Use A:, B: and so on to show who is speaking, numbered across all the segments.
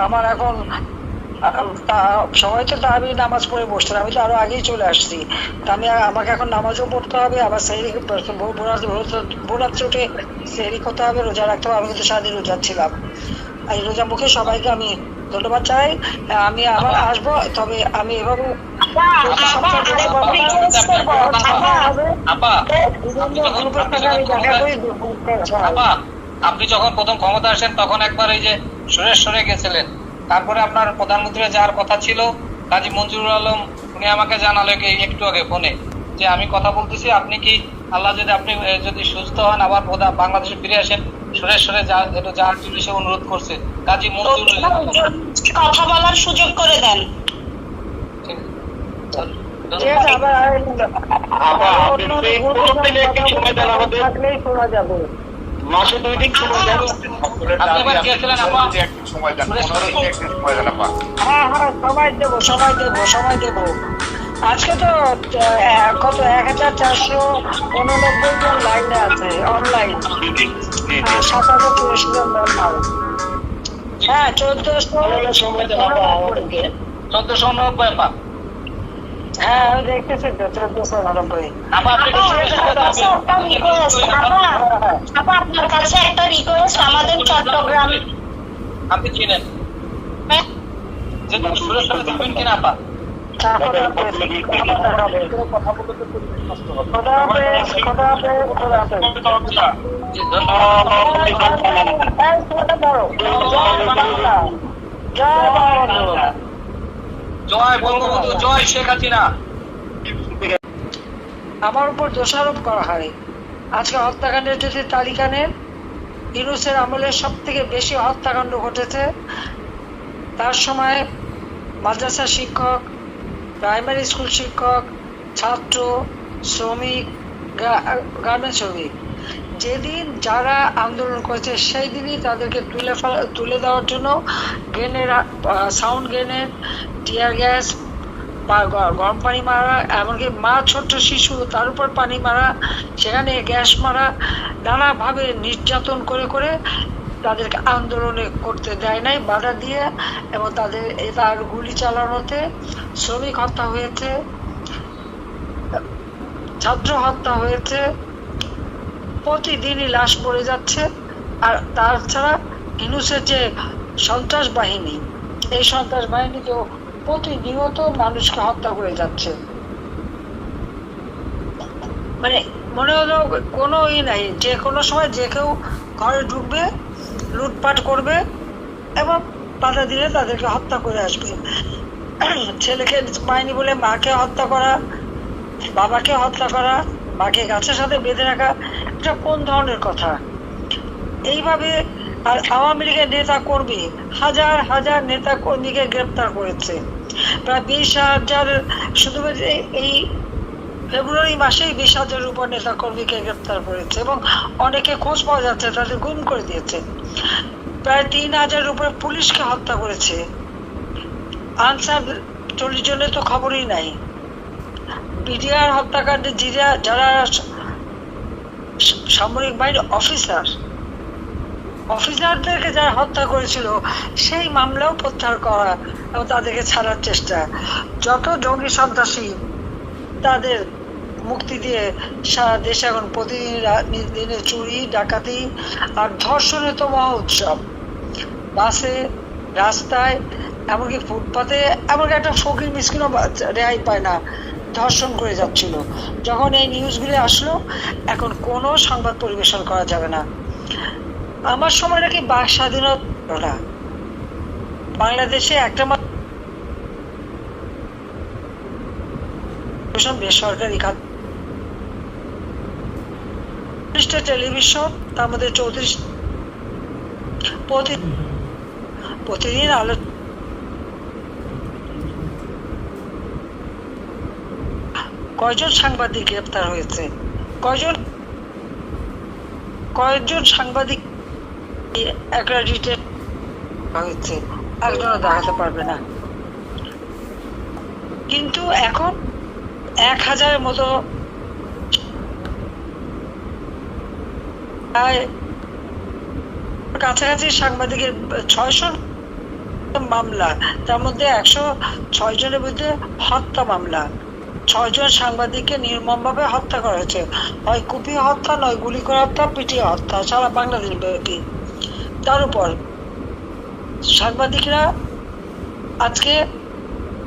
A: আমার এখন সবাই তো আমি নামাজ পড়ে বসতাম, আমি তো আরো আগেই চলে আসছি। তা আমাকে এখন নামাজও পড়তে হবে, আবার সেহরি ভোরাত্রে উঠে সেহরি করতে হবে, রোজা রাখতে হবে। আমি কিন্তু সারাদিন রোজা ছিলাম। এই রোজা মুখে সবাইকে আমি ধন্যবাদ চাই। আমি আবার আসবো, তবে আমি এভাবে
B: আপনি যখন প্রথম ক্ষমতা আসেন তখন একবার এই যে সুরেশ্বরে গেছিলেন, তারপরে আপনার প্রধানমন্ত্রী যাওয়ার কথা ছিল কাজী মঞ্জুরুল আলম, উনি আমাকে জানালো একটু আগে ফোনে যে আমি কথা বলতেছি, আপনি কি আল্লাহ যদি আপনি যদি সুস্থ হন আবার বাংলাদেশে ফিরে আসেন, সুরেশ্বরে যাওয়ার জন্য সে অনুরোধ করছে। কাজী মঞ্জুরুল
C: কথা বলার সুযোগ করে দেন।
A: মাসে 2 দিন সময় দেন, সময় দেব। আজকে তো কত 1489 জন লাইনে আছে অনলাইন, 7000 মেম্বার। হ্যাঁ
B: 1490
A: হ্যাঁ আমি দেখতেছি তো 1490।
C: আপনার কাছে একটা রিকোয়েস্ট, আমাদের চট্টগ্রাম
B: আপনি চিনেন যে সুরেশ্বরে থাকবেন কিনা আপা? জয় বঙ্গবন্ধু, জয় শেখ হাসিনা।
A: আমার উপর দোষারোপ করা হয়। আজকে হত্যাকাণ্ডের যদি তালিকা নেন, ইউনূসের আমলে সব থেকে বেশি হত্যাকাণ্ড ঘটেছে। তার সময় মাদ্রাসা শিক্ষক, প্রাইমারি স্কুল শিক্ষক, ছাত্র, শ্রমিক, গার্মেন্টস শ্রমিক, যেদিন যারা আন্দোলন করেছে সেই দিনই তাদেরকে তুলে দেওয়ার জন্য সাউন্ড গ্রেনেড, টিয়ার গ্যাস, গরম পানি মারা, এমনকি ছোট্ট শিশু তার উপর পানি মারা, সেখানে গ্যাস মারা, নানাভাবে নির্যাতন করে করে তাদেরকে আন্দোলনে করতে দেয় নাই, বাধা দিয়ে, এবং তার গুলি চালানোতে শ্রমিক হত্যা হয়েছে, ছাত্র হত্যা হয়েছে, প্রতিদিনই লাশ পড়ে যাচ্ছে। আর তাছাড়া ইউনূসের যে সন্ত্রাস বাহিনী, এই সন্ত্রাস বাহিনী তো প্রতিনিয়ত মানুষকে হত্যা করে যাচ্ছে। মানে মনে হলো কোনো নাই, যে কোনো সময় যে কেউ ঘরে ঢুকবে, লুটপাট করবে এবং বাধা দিলে তাদেরকে হত্যা করে আসবে। ছেলেকে পায়নি বলে মাকে হত্যা করা, বাবাকে হত্যা করা, মাকে গাছের সাথে বেঁধে রাখা, এটা কোন ধরনের কথা? এইভাবে আর আওয়ামী লীগের নেতা কর্মী হাজার হাজার নেতা কর্মীকে গ্রেপ্তার করেছে, প্রায় 20,000, শুধু এই ফেব্রুয়ারি মাসেই 20,000-এর উপর নেতা কর্মীকে গ্রেপ্তার করেছে, এবং অনেকে খোঁজ পাওয়া যাচ্ছে, তাদের গুম করে দিয়েছে। প্রায় 3,000-এর উপরে পুলিশকে হত্যা করেছে। আনসার 40 জনের তো খবরই নাই। বিডিআর হত্যাকাণ্ডে যারা সামরিক বাহিনীর অফিসারদেরকে যারা হত্যা করেছিল, সেই মামলাও প্রত্যাহার করা এবং তাদেরকে ছাড়ার চেষ্টা। যত জঙ্গি সন্ত্রাসী তাদের মুক্তি দিয়ে সারা দেশে এখন প্রতিদিন দিনে চুরি, ডাকাতি আর ধর্ষণের তো মহা উৎসব। বাসে, রাস্তায়, এমনকি ফুটপাতে, এমনকি একটা ফকির মিসকিনও রেহাই পায় না, ধর্ষণ করে যাচ্ছিল। যখন এই নিউজগুলি আসলো, এখন কোনো সংবাদ পরিবেশন করা যাবে না। আমার সময় নাকি বাক স্বাধীনতা না, বাংলাদেশে একটা বেসরকারি খাত, টেলিভিশন, তার মধ্যে 34 প্রতিদিন কয়জন সাংবাদিক গ্রেপ্তার হয়েছে, কয়জন সাংবাদিক অ্যাক্রেডিটেড হয়েছে, একজনও দেখাতে পারবে না। কিন্তু এখন 1000-এর মতো কাছাকাছি সাংবাদিকের 600 মামলা, তার মধ্যে 106 জনের বিরুদ্ধে হত্যা মামলা। 6 জন সাংবাদিককে নির্মমভাবে হত্যা করা হয়েছে, হয় কুপিয়ে হত্যা, নয় গুলি করে হত্যা, পিটিয়ে হত্যা, সারা বাংলাদেশ ব্যাপী। তার উপর সাংবাদিকরা আজকে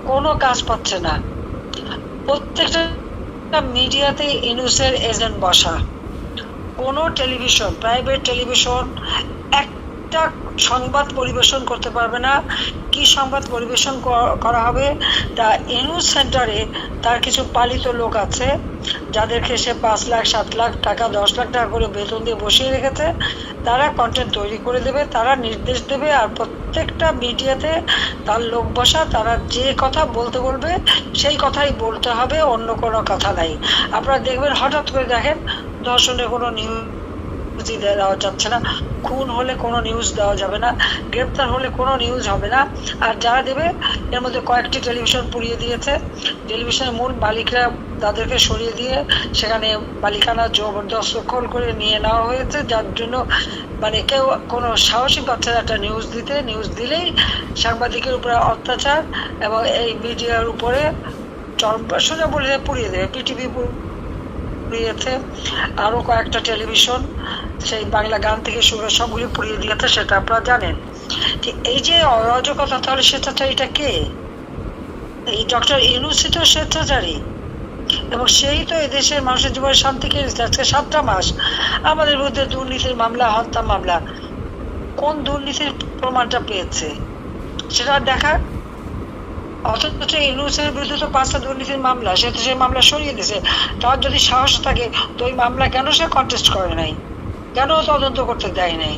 A: কোনো কাজ পাচ্ছে না, প্রত্যেকটা মিডিয়াতে ইউনূসের এজেন্ট বসা। কোনো টেলিভিশন, প্রাইভেট টেলিভিশন একটা সংবাদ পরিবেশন করতে পারবে না। কি সংবাদ পরিবেশন করা হবে? তা ইউনূস সেন্টারে তার কিছু পালিত লোক আছে, যাদেরকে সে 5 লাখ 7 লাখ টাকা 10 লাখ টাকা করে বেতন দিয়ে বসিয়ে রেখেছে। তারা কন্টেন্ট তৈরি করে দেবে, তারা নির্দেশ দেবে, আর প্রত্যেকটা মিডিয়াতে তার লোক বসা। তারা যে কথা বলতে বলবে সেই কথাই বলতে হবে, অন্য কোনো কথা নাই। আপনারা দেখবেন, হঠাৎ করে দেখেন ধর্ষণের কোনো নিউজ দেওয়া যাচ্ছে না, খুন হলে কোনো নিউজ দেওয়া যাবে না, গ্রেপ্তার হলে কোনো নিউজ হবে না। আর যারা দেবে, এর মধ্যে কয়েকটি টেলিভিশন পুড়িয়ে দিয়েছে। টেলিভিশনের মূল মালিকরা তাদেরকে সরিয়ে দিয়ে সেখানে মালিকানা জবরদখল করে নিয়ে নেওয়া হয়েছে, যার জন্য মানে কেউ কোনো সাহসী পাচ্ছে না একটা নিউজ দিতে। নিউজ দিলেই সাংবাদিকের উপরে অত্যাচার এবং এই মিডিয়ার উপরে সোজা বলে পুড়িয়ে দেবে। পিটিভি পুড়িয়েছে, আরো কয়েকটা টেলিভিশন, সেই বাংলা গান থেকে শুরু সবগুলি পুড়িয়ে দিয়েছে, সেটা আপনারা জানেন। ঠিক এই যে অরাজকতা, তাহলে স্বেচ্ছাচারীটা কে? এই ডক্টর ইউনূসই তো স্বেচ্ছাচারী, এবং সেই তো এদেশের মানুষের জীবনে শান্তি কেড়েছে। আজকে 7টা মাস আমাদের বিরুদ্ধে দুর্নীতির মামলা, হত্যা মামলা। কোন দুর্নীতির প্রমাণটা পেয়েছে সেটা দেখার। অথচ ইউনূসের বিরুদ্ধে তো 5টা দুর্নীতির মামলা, সে তো সেই মামলা সরিয়ে দিয়েছে। তার যদি সাহস থাকে তো ওই মামলা কেন সে কন্টেস্ট করে নাই, কেন তদন্ত করতে দেয় নাই?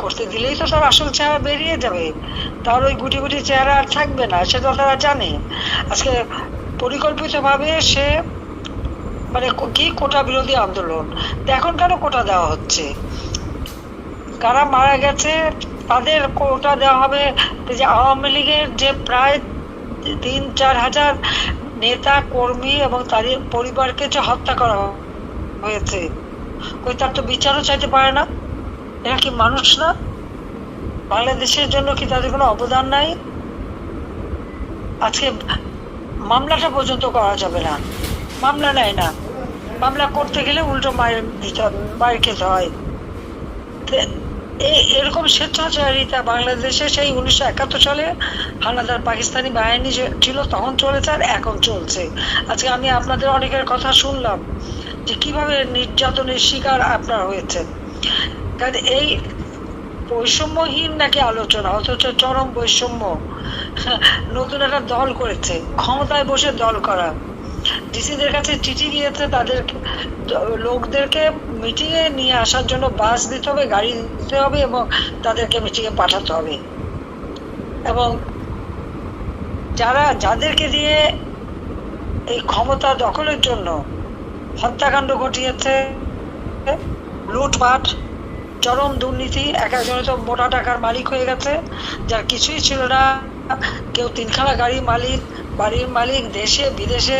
A: করতে দিলেই তো তার আসল চেহারা বেরিয়ে যাবে, তার ওই গুটি গুটি চেহারা আর থাকবে না, সেটা তারা জানে। আজকে পরিকল্পিতভাবে সে মানে কি কোটা বিরোধী আন্দোলন, এখন কেন কোটা দেওয়া হচ্ছে? কারা মারা গেছে তাদের কোটা দেওয়া হবে। যে আওয়ামী লীগের যে প্রায় 3-4 হাজার নেতা কর্মী এবং তাদের পরিবারকে যে হত্যা করা হয়েছে, ওই তার তো বিচারও চাইতে পারে না। এরা কি মানুষ না? বাংলাদেশের জন্য কি তাদের কোনো অবদান নাই? আজকে মামলাটা পর্যন্ত করা যাবে না, মামলা নেয় না। মামলা করতে গেলে উল্টো মায়ের খেতে হয়। এরকম স্বেচ্ছাচারিতা বাংলাদেশে সেই 1971 সালে হানাদার পাকিস্তানি বাহিনী ছিল, তখন চলেছে আর এখন চলছে। আজকে আমি আপনাদের অনেকের কথা শুনলাম যে কিভাবে নির্যাতনের শিকার আপনারা হয়েছেন। কারণ এই বৈষম্যহীন নাকি আলোচনা, অথচ চরম বৈষম্য। নতুন একটা দল করেছে, ক্ষমতায় বসে দল করা। ডিসিদের কাছে চিঠি দিয়েছে, তাদের লোকদেরকে মিটিংয়ে নিয়ে আসার জন্য বাস দিতে হবে, গাড়ি দিতে হবে, এবং তাদেরকে মিটিংয়ে পাঠাতে হবে। এবং যাদেরকে দিয়ে এই ক্ষমতা দখলের জন্য হত্যাকাণ্ড ঘটিয়েছে, লুটপাট, চরম দুর্নীতি, এক একজনে তো মোটা টাকার মালিক হয়ে গেছে, যার কিছুই ছিল না। কেউ 3খানা গাড়ির মালিক, বাড়ির মালিক, দেশে বিদেশে